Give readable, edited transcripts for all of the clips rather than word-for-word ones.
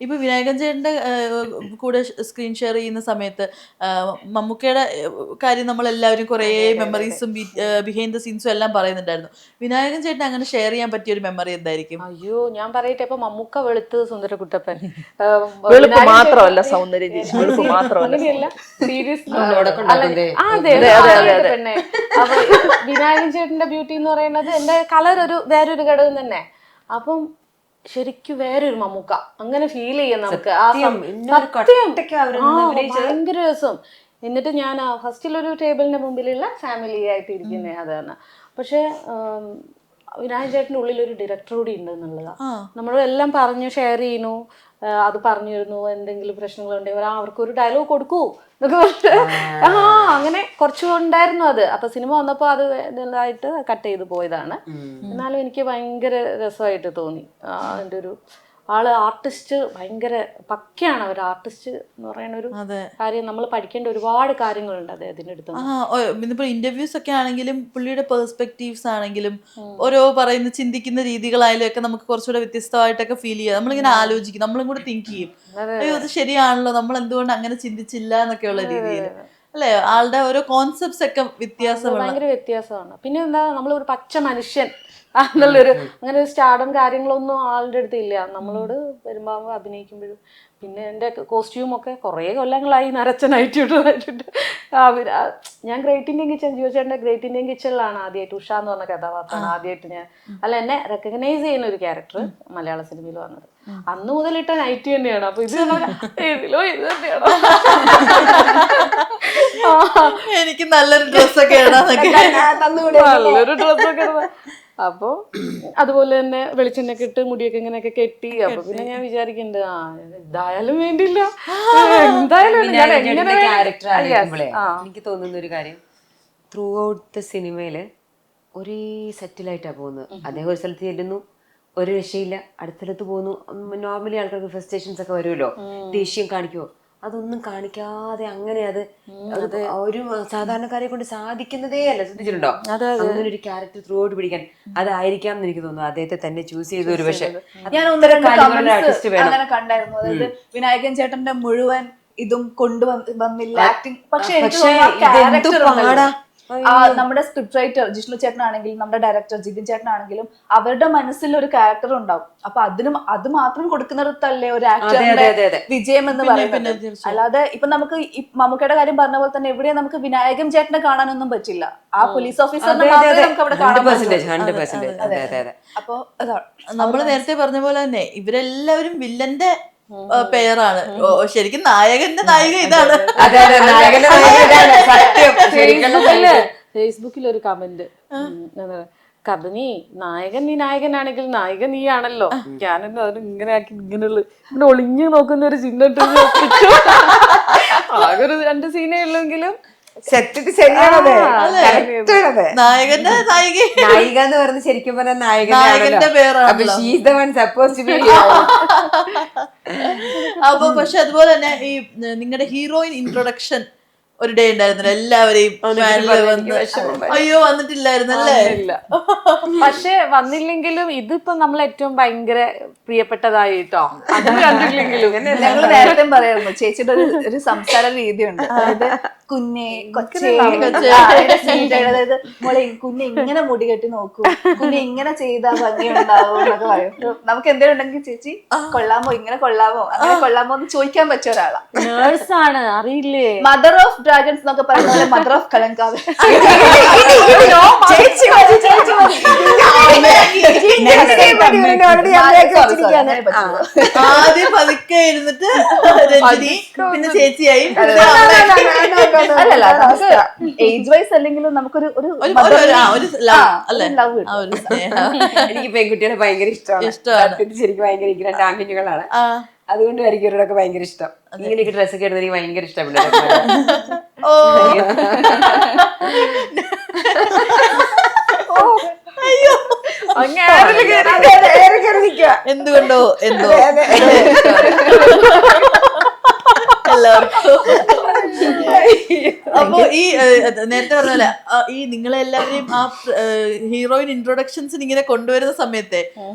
ഇപ്പൊ വിനായകൻ ചേട്ടന്റെ കൂടെ സ്ക്രീൻ ഷെയർ ചെയ്യുന്ന സമയത്ത് മമ്മൂക്കയുടെ കാര്യം നമ്മൾ എല്ലാവരും കുറേ മെമ്മറീസും ബിഹൈൻഡ് ദ സീൻസും എല്ലാം പറയുന്നുണ്ടായിരുന്നു. വിനായകൻ ചേട്ടൻ അങ്ങനെ ഷെയർ ചെയ്യാൻ പറ്റിയ ഒരു മെമ്മറി എന്തായിരിക്കും? അയ്യോ ഞാൻ പറയട്ടെ, ഇപ്പൊ മമ്മൂക്ക വെളുത്ത് സുന്ദരകുട്ടപ്പൻ മാത്രമല്ല സൗന്ദര്യം അങ്ങനെയല്ല, സീരിയസ് പെണ്ണെ. അപ്പൊ വിനായകൻ ചേട്ടന്റെ ബ്യൂട്ടി എന്ന് പറയുന്നത് എന്റെ കളർ വേറൊരു ഘടകം തന്നെ. അപ്പം ശരിക്കും വേറൊരു മമ്മൂക്ക അങ്ങനെ ഫീൽ ചെയ്യാം നമുക്ക്. ഭയങ്കര രസം. എന്നിട്ട് ഞാൻ ഫസ്റ്റിലൊരു ടേബിളിന്റെ മുമ്പിലുള്ള ഫാമിലി ആയിട്ട് ഇരിക്കുന്നത് അതാണ്. പക്ഷെ വിനായകൻ ചേട്ടൻ്റെ ഉള്ളിൽ ഒരു ഡയറക്ടർ കൂടി ഉണ്ട് എന്നുള്ളതാണ്. നമ്മളെല്ലാം പറഞ്ഞു ഷെയർ ചെയ്യുന്നു, അത് പറഞ്ഞിരുന്നു എന്തെങ്കിലും പ്രശ്നങ്ങളുണ്ടെങ്കിൽ അവർക്കൊരു ഡയലോഗ് കൊടുക്കൂ എന്നൊക്കെ പറഞ്ഞിട്ട് അങ്ങനെ കുറച്ചുണ്ടായിരുന്നു അത്. അപ്പൊ സിനിമ വന്നപ്പോൾ അത് ഇതായിട്ട് കട്ട് ചെയ്ത് പോയതാണ്. എന്നാലും എനിക്ക് ഭയങ്കര രസമായിട്ട് തോന്നി. അതിൻ്റെ ഒരു ആള് ആർട്ടിസ്റ്റ്, ഭയങ്കര പക്കയാണ്. ഒരു ആർട്ടിസ്റ്റ് എന്ന് പറയുന്ന ഒരു കാര്യം നമ്മൾ പഠിക്കേണ്ട ഒരുപാട് കാര്യങ്ങളുണ്ട് അദ്ദേഹത്തിന്റെ അടുത്ത്. ഇന്നിപ്പോ ഇന്റർവ്യൂസ് ഒക്കെ ആണെങ്കിലും പുള്ളിയുടെ പെർസ്പെക്റ്റീവ്സ് ആണെങ്കിലും ഓരോ പറയുന്ന ചിന്തിക്കുന്ന രീതികളായാലും ഒക്കെ നമുക്ക് കുറച്ചുകൂടെ വ്യത്യസ്തമായിട്ടൊക്കെ ഫീൽ ചെയ്യാം. നമ്മളിങ്ങനെ ആലോചിക്കും, നമ്മളും കൂടെ തിങ്ക് ചെയ്യും, അയ്യോ അത് ശരിയാണല്ലോ, നമ്മൾ എന്തുകൊണ്ട് അങ്ങനെ ചിന്തിച്ചില്ല എന്നൊക്കെയുള്ള രീതിയിൽ അല്ലെ. ആളുടെ ഓരോ കോൺസെപ്റ്റ്സ് ഒക്കെ ഭയങ്കര വ്യത്യാസമാണ്. പിന്നെ എന്താ, നമ്മളൊരു പച്ച മനുഷ്യൻ എന്നുള്ളൊരു അങ്ങനെ ഒരു സ്റ്റാർഡും കാര്യങ്ങളൊന്നും ആളുടെ അടുത്ത് ഇല്ല. നമ്മളോട് വരുമ്പോൾ അഭിനയിക്കുമ്പോഴും പിന്നെ എൻ്റെ കോസ്റ്റ്യൂമൊക്കെ കുറേ കൊല്ലങ്ങളായി നരച്ചനായിട്ടുണ്ട്. ഞാൻ ഗ്രേറ്റ് ഇന്ത്യൻ കിച്ചൺ, ജിയോ ചേട്ടൻ്റെ ഗ്രേറ്റ് ഇന്ത്യൻ കിച്ചണിലാണ് ആദ്യമായിട്ട് ഉഷ എന്ന് പറഞ്ഞ കഥാപാത്രമാണ് ആദ്യമായിട്ട് ഞാൻ എന്നെ റെക്കഗ്നൈസ് ചെയ്യുന്ന ഒരു ക്യാരക്ടർ മലയാള സിനിമയിൽ വന്നത്. അന്ന് മുതലിട്ട നൈറ്റ് തന്നെയാണ്. അപ്പൊ ഇത് ഇതിലോ ഇത് തന്നെയാണോ, എനിക്ക് നല്ലൊരു ഡ്രസ്സൊക്കെ നല്ലൊരു ഡ്രസ്സൊക്കെ. അപ്പൊ അതുപോലെ തന്നെ വെളിച്ചെണ്ണൊക്കെ ഇട്ട് മുടിയൊക്കെ ഇങ്ങനെയൊക്കെ കെട്ടി. അപ്പൊ പിന്നെ ഞാൻ വിചാരിക്കുന്നുണ്ട് എന്തായാലും വേണ്ടില്ല, എന്തായാലും എനിക്ക് തോന്നുന്ന ഒരു കാര്യം, ത്രൂ ഔട്ട് ദ സിനിമയില് ഒരേ സെറ്റിലായിട്ടാ പോകുന്നത്. അദ്ദേഹം ഒരു സ്ഥലത്ത് ചെല്ലുന്നു, ഒരു രക്ഷയില്ല, അടുത്ത സ്ഥലത്ത് പോകുന്നു. നോർമലി ആൾക്കാർക്ക് ഫ്രസ്ട്രേഷൻസ് ഒക്കെ വരുമല്ലോ, ദേഷ്യം കാണിക്കുമോ, അതൊന്നും കാണിക്കാതെ അങ്ങനെ അത് ഒരു സാധാരണക്കാരെ കൊണ്ട് സാധിക്കുന്നതേ അല്ല. ശ്രദ്ധിച്ചിട്ടുണ്ടോ അങ്ങനെ ഒരു ക്യാരക്ടർ ത്രൂ ഔട്ട് പിടിക്കാൻ? അതായിരിക്കാം എന്ന് എനിക്ക് തോന്നുന്നു അദ്ദേഹത്തെ തന്നെ ചൂസ് ചെയ്ത ഒരു. പക്ഷെ ഞാൻ അങ്ങനെ കണ്ടായിരുന്നു, അതായത് വിനായകൻ ചേട്ടന്റെ മുഴുവൻ ഇതും കൊണ്ടുവന്നില്ല ആക്ടിങ്. പക്ഷെ നമ്മുടെ സ്ക്രിപ്റ്റ് റൈറ്റർ ജിഷ്ണു ചേട്ടനാണെങ്കിലും നമ്മുടെ ഡയറക്ടർ ജിതിൻ ചേട്ടനാണെങ്കിലും അവരുടെ മനസ്സിൽ ഒരു ക്യാരക്ടർ ഉണ്ടാവും. അപ്പൊ അത് മാത്രം കൊടുക്കുന്നിടത്തല്ലേ ഒരു ആക്ടറിന്റെ വിജയം എന്ന് പറയുന്നത്. അല്ലാതെ ഇപ്പൊ നമുക്ക് മമ്മൂക്കയുടെ കാര്യം പറഞ്ഞ പോലെ തന്നെ എവിടെയും നമുക്ക് വിനായകൻ ചേട്ടനെ കാണാനൊന്നും പറ്റില്ല. ആ പോലീസ് ഓഫീസറിനെ മാത്രമേ നമുക്ക് അവിടെ കാണാൻ പറ്റുള്ളൂ. അപ്പൊ നമ്മള് നേരത്തെ പറഞ്ഞ പോലെ തന്നെ ഇവരെല്ലാവരും വില്ലന്റെ പേരാണ്. ശരിക്കും നായകന്റെ നായിക ഇതാണ്. ഫേസ്ബുക്കിൽ ഒരു കമന്റ്, കബനി നായകൻ നീ നായകനാണെങ്കിൽ നായകൻ നീ ആണല്ലോ. ഞാനെന്നെ അതിന് ഇങ്ങനെ ആക്കി ഇങ്ങനെയുള്ള ഇങ്ങനെ ഒളിഞ്ഞു നോക്കുന്ന ഒരു ചിഹ്നം ആകെ ഒരു 2 സീനേ ഉള്ളെങ്കിലും നായകന്റെ നായിക എന്ന് പറഞ്ഞ ശരിക്കും പറഞ്ഞ നായകന്റെ പേരാണ്. അപ്പൊ പക്ഷെ അതുപോലെ തന്നെ ഈ നിങ്ങളുടെ ഹീറോയിൻ ഇൻട്രൊഡക്ഷൻ ഒരു ഡേ ഉണ്ടായിരുന്നില്ല, എല്ലാവരെയും അയ്യോ വന്നിട്ടില്ലായിരുന്നല്ലേ? പക്ഷെ വന്നില്ലെങ്കിലും ഇതിപ്പോ നമ്മൾ ഏറ്റവും ഭയങ്കര പ്രിയപ്പെട്ടതായിട്ടോ അത് കണ്ടില്ലെങ്കിലും ഞങ്ങൾ നേരത്തെ പറയായിരുന്നു ചേച്ചിയുടെ ഒരു സംസാര രീതിയുണ്ട്. അതായത് കുഞ്ഞെ കൊച്ചേ, അതായത് മോളെ കുഞ്ഞെ ഇങ്ങനെ മുടി കെട്ടി നോക്കൂ, കുഞ്ഞെ ഇങ്ങനെ ചെയ്താൽ ഭംഗിയുണ്ടാവും എന്നൊക്കെ പറയും. നമുക്ക് എന്തെങ്കിലും ഉണ്ടെങ്കിൽ ചേച്ചി കൊള്ളാമോ, ഇങ്ങനെ കൊള്ളാമോ, അങ്ങനെ കൊള്ളാമോ എന്ന് ചോദിക്കാൻ പറ്റിയ ഒരാളാണ്. നേഴ്സാണ്, അറിയില്ലേ? മദർ ഓഫ് ഡ്രാഗൺസ് എന്നൊക്കെ പറയുന്നത് മദർ ഓഫ് കലങ്കാവ്. ആദ്യം പതുക്കെ ഇരുന്നിട്ട് രജനി, പിന്നെ ചേച്ചിയായി. അല്ലല്ല, നമുക്ക് ഏജ് വൈസ് അല്ലെങ്കിലും നമുക്കൊരു എനിക്ക് പെൺകുട്ടികളെ ഭയങ്കര ഇഷ്ടമാണ്. ശരിക്കും ഭയങ്കര ഇങ്ങനെ ആൺകുഞ്ഞുങ്ങളാണ്, അതുകൊണ്ടായിരിക്കും ഇവരോടൊക്കെ ഭയങ്കര ഇഷ്ടം. ഇങ്ങനെയൊക്കെ ഡ്രസ്സൊക്കെ ഇടുന്നത് എനിക്ക് ഭയങ്കര ഇഷ്ടപ്പെട്ടു. എന്തുകൊണ്ടോ എന്തോ എല്ലാവർക്കും. അപ്പൊ അപ്പൊ ഈ നേരത്തെ പറഞ്ഞ പോലെ ഈ നിങ്ങളെല്ലാവരെയും ആ ഹീറോയിൻ ഇൻട്രൊഡക്ഷൻസിന് ഇങ്ങനെ കൊണ്ടുവരുന്ന സമയത്തെ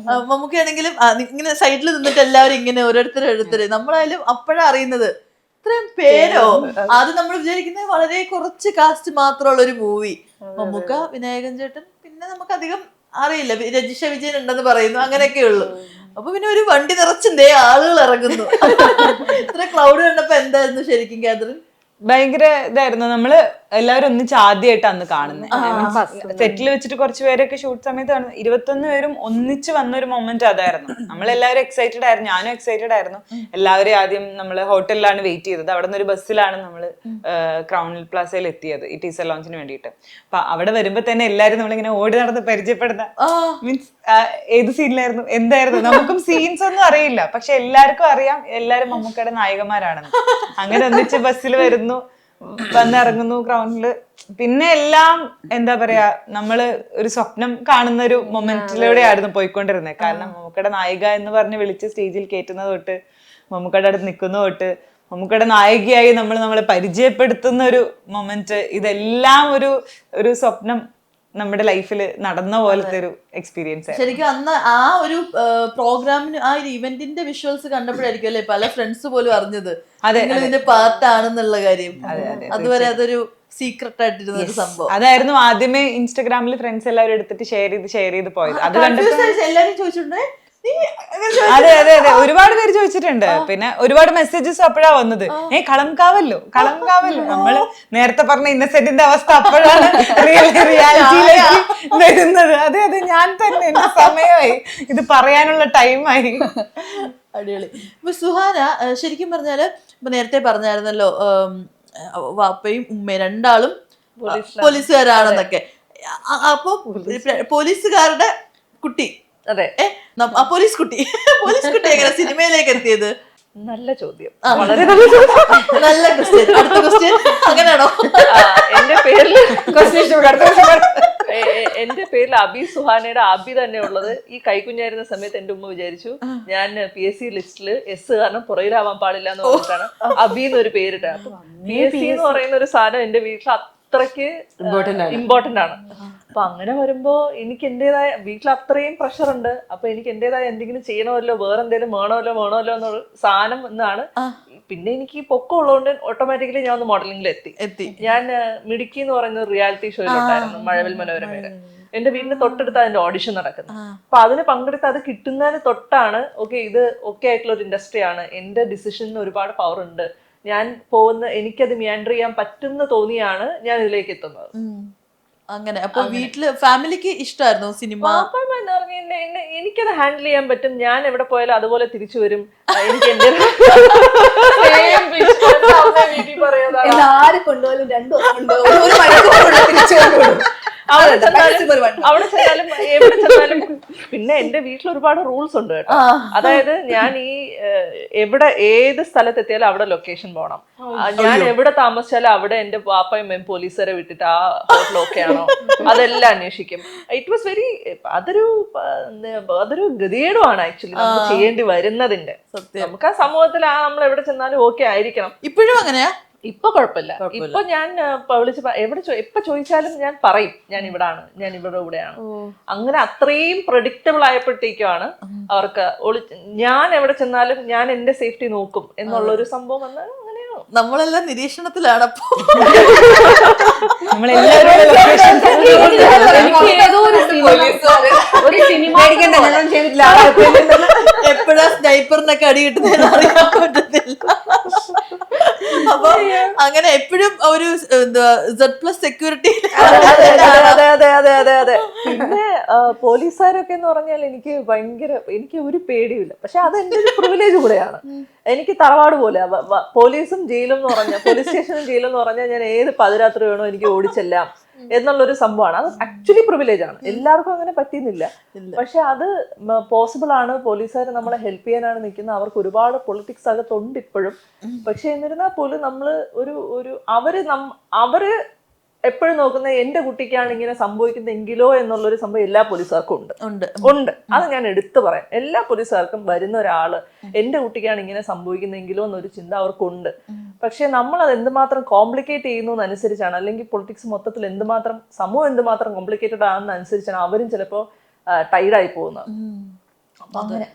നമുക്കാണെങ്കിലും ഇങ്ങനെ സൈഡിൽ നിന്നിട്ട് എല്ലാവരും ഇങ്ങനെ ഓരോരുത്തർ നമ്മളായാലും അപ്പോഴാണ് അറിയുന്നത് ഇത്രയും പേരോ. അത് നമ്മൾ വിചാരിക്കുന്നത് വളരെ കുറച്ച് കാസ്റ്റ് മാത്രമുള്ള ഒരു മൂവി. മമ്മൂക്ക, വിനായകൻ ചേട്ടൻ, പിന്നെ നമുക്ക് അധികം അറിയില്ല, രജിഷ വിജയൻ ഉണ്ടെന്ന് പറയുന്നു, അങ്ങനെയൊക്കെ ഉള്ളു. അപ്പൊ പിന്നെ ഒരു വണ്ടി നിറച്ചെന്തേ ആളുകൾ ഇറങ്ങുന്നു. ഇത്ര ക്ലൗഡ് കണ്ടപ്പോ എന്തായിരുന്നു ശരിക്കും കാതറിൻ? ഭയങ്കര ഇതായിരുന്നു. നമ്മള് എല്ലാവരും ഒന്നിച്ച് ആദ്യമായിട്ട് അന്ന് കാണുന്നത്. സെറ്റിൽ വെച്ചിട്ട് കുറച്ച് പേരൊക്കെ ഷൂട്ട് സമയത്ത് കാണുന്നത് 21 പേരും ഒന്നിച്ച് വന്നൊരു മൊമെന്റ് അതായിരുന്നു. നമ്മളെല്ലാവരും എക്സൈറ്റഡ് ആയിരുന്നു, ഞാനും എക്സൈറ്റഡ് ആയിരുന്നു. എല്ലാവരും ആദ്യം നമ്മള് ഹോട്ടലിലാണ് വെയിറ്റ് ചെയ്തത്. അവിടെ നിന്ന് ഒരു ബസ്സിലാണ് നമ്മള് ക്രൗൺ പ്ലാസയിൽ എത്തിയത് ഈ ടീസർ ലോഞ്ചിന് വേണ്ടിയിട്ട്. അപ്പൊ അവിടെ വരുമ്പോ തന്നെ എല്ലാരും നമ്മളിങ്ങനെ ഓടി നടന്ന് പരിചയപ്പെടുന്ന മീൻസ് ഏത് സീനിലായിരുന്നു എന്തായിരുന്നു നമുക്കും സീൻസ് ഒന്നും അറിയില്ല, പക്ഷെ എല്ലാവർക്കും അറിയാം എല്ലാരും മമ്മൂക്കയുടെ നായികമാരാണെന്ന്. അങ്ങനെ ഒന്നിച്ച് ബസ്സിൽ വരുന്നു, വന്നിറങ്ങുന്നു ക്രൗണില്. പിന്നെ എല്ലാം എന്താ പറയാ, നമ്മള് ഒരു സ്വപ്നം കാണുന്ന ഒരു മൊമെന്റിലൂടെ ആയിരുന്നു പോയിക്കൊണ്ടിരുന്നത്. കാരണം മമ്മൂക്കയുടെ നായിക എന്ന് പറഞ്ഞ് വിളിച്ച് സ്റ്റേജിൽ കയറ്റുന്നത് തൊട്ട്, മമ്മൂക്കയുടെ അടുത്ത് നിൽക്കുന്ന തൊട്ട്, മമ്മൂക്കയുടെ നായികയായി നമ്മളെ പരിചയപ്പെടുത്തുന്ന ഒരു മൊമെന്റ്, ഇതെല്ലാം ഒരു സ്വപ്നം നമ്മുടെ ലൈഫിൽ നടന്ന പോലത്തെ ഒരു എക്സ്പീരിയൻസ്. ശരിക്കും അന്ന് ആ ഒരു പ്രോഗ്രാമിന് ആ ഒരു ഇവന്റിന്റെ വിഷ്വൽസ് കണ്ടപ്പോഴായിരിക്കും അല്ലെ പല ഫ്രണ്ട്സ് പോലും അറിഞ്ഞത് ഇതിന്റെ പാർട്ടാണെന്നുള്ള കാര്യം. അതുവരെ അതൊരു സീക്രട്ട് ആയിട്ടിരുന്ന ഒരു സംഭവം അതായിരുന്നു. ആദ്യമേ ഇൻസ്റ്റാഗ്രാമിൽ ഫ്രണ്ട്സ് എല്ലാവരും എടുത്തിട്ട് ഷെയർ ചെയ്ത് പോയത്. അത് കണ്ടിട്ട് എല്ലാരും ചോദിച്ചിട്ടുണ്ടേ. അതെ, ഒരുപാട് പേര് ചോദിച്ചിട്ടുണ്ട്. പിന്നെ ഒരുപാട് മെസ്സേജസ് അപ്പോഴാ വന്നത്, കളംകാവല്ലോ. നമ്മള് നേരത്തെ പറഞ്ഞ ഇന്നസെന്റിന്റെ അവസ്ഥ അപ്പോഴാണ് റിയാലിറ്റിയിലേക്ക് വരുന്നത്. അതെ, ഞാൻ തന്നെ, എന്റെ സമയമായി, ഇത് പറയാനുള്ള ടൈമായി. അടിപൊളി. ഇപ്പൊ സുഹാന ശരിക്കും പറഞ്ഞാല് ഇപ്പൊ നേരത്തെ പറഞ്ഞായിരുന്നല്ലോ വാപ്പയും ഉമ്മയും രണ്ടാളും പോലീസുകാരാണെന്നൊക്കെ. അപ്പൊ പോലീസുകാരുടെ കുട്ടി, അതെ, പോലീസ് കുട്ടി എങ്ങനെ സിനിമയിലേക്ക് എത്തിയത്? നല്ല ചോദ്യം, വളരെ നല്ല ചോദ്യം. നല്ല ക്വസ്റ്റ്യൻ. അടുത്ത ക്വസ്റ്റ്യൻ അങ്ങനെയാണോ? എന്റെ പേരിൽ അബി സുഹാനയുടെ അബി തന്നെ ഉള്ളത്. ഈ കൈക്കുഞ്ഞായിരുന്ന സമയത്ത് എന്റെ ഉമ്മ വിചാരിച്ചു ഞാൻ PSC ലിസ്റ്റില് S കാരണം പുറകിലാവാൻ പാടില്ല എന്ന് പറഞ്ഞിട്ടാണ് അബി എന്നൊരു പേരിട്ട. അപ്പൊ PSC എന്ന് പറയുന്ന ഒരു സാധനം എന്റെ വീട്ടിൽ അത്രയ്ക്ക് ഇമ്പോർട്ടന്റ് ആണ്. അപ്പൊ അങ്ങനെ വരുമ്പോ എനിക്ക് എന്റേതായ വീട്ടിൽ അത്രയും പ്രഷർ ഉണ്ട്. അപ്പൊ എനിക്ക് എന്റേതായ എന്തെങ്കിലും ചെയ്യണമല്ലോ, വേറെ എന്തെങ്കിലും വേണമല്ലോ എന്നൊരു സാധനം എന്നാണ്. പിന്നെ എനിക്ക് പൊക്കം ഉള്ളതുകൊണ്ട് ഓട്ടോമാറ്റിക്കലി ഞാൻ ഒന്ന് മോഡലിംഗിൽ എത്തി. ഞാൻ മിടുക്കി എന്ന് പറയുന്ന ഒരു റിയാലിറ്റി ഷോയിലുണ്ടായിരുന്നു, മഴവിൽ മനോരമയില്. എന്റെ വീടിന് തൊട്ടടുത്ത് അതിന്റെ ഓഡിഷൻ നടക്കുന്നത്. അപ്പൊ അതിന് പങ്കെടുത്ത് അത് കിട്ടുന്നതിന് തൊട്ടാണ് ഇത് ഓക്കെ ആയിട്ടുള്ള ഒരു ഇൻഡസ്ട്രിയാണ്, എന്റെ ഡിസിഷന് ഒരുപാട് പവർ ഉണ്ട്, ഞാൻ എനിക്കത് മിയാൻഡർ ചെയ്യാൻ പറ്റുന്ന തോന്നിയാണ് ഞാൻ ഇതിലേക്ക് എത്തുന്നത്. അങ്ങനെ അപ്പൊ വീട്ടില് ഫാമിലിക്ക് ഇഷ്ടമായിരുന്നു സിനിമ? എനിക്കത് ഹാൻഡിൽ ചെയ്യാൻ പറ്റും, ഞാൻ എവിടെ പോയാലും അതുപോലെ തിരിച്ചു വരും. എനിക്ക് എന്റെ ആര് കൊണ്ടുപോയാലും 2 ദിവസം കൊണ്ട് അവിടെ ചെന്നാലും എവിടെ ചെന്നാലും. പിന്നെ എന്റെ വീട്ടിൽ ഒരുപാട് റൂൾസ് ഉണ്ട് കേട്ടോ. അതായത് ഞാൻ ഏത് സ്ഥലത്തെത്തിയാലും അവിടെ ലൊക്കേഷൻ പോകണം. ഞാൻ എവിടെ താമസിച്ചാലും അവിടെ എന്റെ പാപ്പയും പോലീസുകാരെ വിട്ടിട്ട് ആ ഹോട്ടൽ ഓക്കെ ആണോ അതെല്ലാം അന്വേഷിക്കും. ഇറ്റ് വാസ് വെരി അതൊരു ഗതികേടുമാണ് ആക്ച്വലി നമുക്ക് ചെയ്യേണ്ടി വരുന്നതിന്റെ. നമുക്ക് ആ സമൂഹത്തിൽ നമ്മൾ എവിടെ ചെന്നാലും ഓക്കെ ആയിരിക്കണം. ഇപ്പോഴും അങ്ങനെയാ? ഇപ്പൊ കുഴപ്പമില്ല. ഇപ്പൊ ഞാൻ വിളിച്ച് എപ്പൊ ചോദിച്ചാലും ഞാൻ പറയും ഞാൻ ഇവിടാണ്, ഞാൻ ഇവിടെ കൂടെയാണ്. അങ്ങനെ അത്രയും പ്രഡിക്റ്റബിൾ ആയപ്പോഴത്തേക്കാണ് അവർക്ക് ഞാൻ എവിടെ ചെന്നാലും ഞാൻ എന്റെ സേഫ്റ്റി നോക്കും എന്നുള്ളൊരു സംഭവം വന്ന് അങ്ങനെയാണ്. നമ്മളെല്ലാം നിരീക്ഷണത്തിലാണ്. അപ്പൊ എപ്പോഴാ സ്നൈപ്പറിനൊക്കെ അടി കിട്ടുന്നതെന്ന് അറിയാൻ പറ്റത്തില്ല. അപ്പൊ അങ്ങനെ എപ്പോഴും ഒരു Z+ സെക്യൂരിറ്റി. അതെ. പിന്നെ പോലീസുകാരൊക്കെ എന്ന് പറഞ്ഞാൽ എനിക്ക് ഒരു പേടിയില്ല. പക്ഷെ അത് എന്റെ ഒരു പ്രിവിലേജ് കൂടെയാണ്. എനിക്ക് തറവാട് പോലെ പോലീസും ജയിലും എന്ന് പറഞ്ഞാൽ, പോലീസ് സ്റ്റേഷനും ജയിലും എന്ന് പറഞ്ഞാൽ ഞാൻ ഏത് പതിരാത്രി വേണോ എനിക്ക് ഓടിച്ചെല്ലാം എന്നുള്ളൊരു സംഭവമാണ്. അത് ആക്ച്വലി പ്രിവിലേജ് ആണ്, എല്ലാവർക്കും അങ്ങനെ പറ്റുന്നില്ല. പക്ഷെ അത് പോസിബിൾ ആണ്. പോലീസുകാർ നമ്മളെ ഹെൽപ്പ് ചെയ്യാനാണ് നിൽക്കുന്നത്. അവർക്ക് ഒരുപാട് പൊളിറ്റിക്സ് അകത്തുണ്ട് ഇപ്പോഴും. പക്ഷെ എന്നിരുന്നാൽ പോലും നമ്മള് അവര് എപ്പോഴും നോക്കുന്ന എന്റെ കുട്ടിക്കാണ് ഇങ്ങനെ സംഭവിക്കുന്നതെങ്കിലോ എന്നുള്ളൊരു സംഭവം എല്ലാ പോലീസുകാർക്കും ഉണ്ട്. അത് ഞാൻ എടുത്തു പറയാം. എല്ലാ പോലീസുകാർക്കും വരുന്ന ഒരാള് എന്റെ കുട്ടിക്കാണ് ഇങ്ങനെ സംഭവിക്കുന്നതെങ്കിലോ എന്നൊരു ചിന്ത അവർക്കുണ്ട്. പക്ഷെ നമ്മൾ അത് എന്തുമാത്രം കോംപ്ലിക്കേറ്റ് ചെയ്യുന്നതനുസരിച്ചാണ്, അല്ലെങ്കിൽ പൊളിറ്റിക്സ് മൊത്തത്തിൽ എന്തുമാത്രം സമൂഹം എന്തുമാത്രം കോംപ്ലിക്കേറ്റഡ് ആണെന്നനുസരിച്ചാണ് അവരും ചിലപ്പോൾ ടൈർഡായി പോകുന്നത്. അപ്പൊ അങ്ങനെ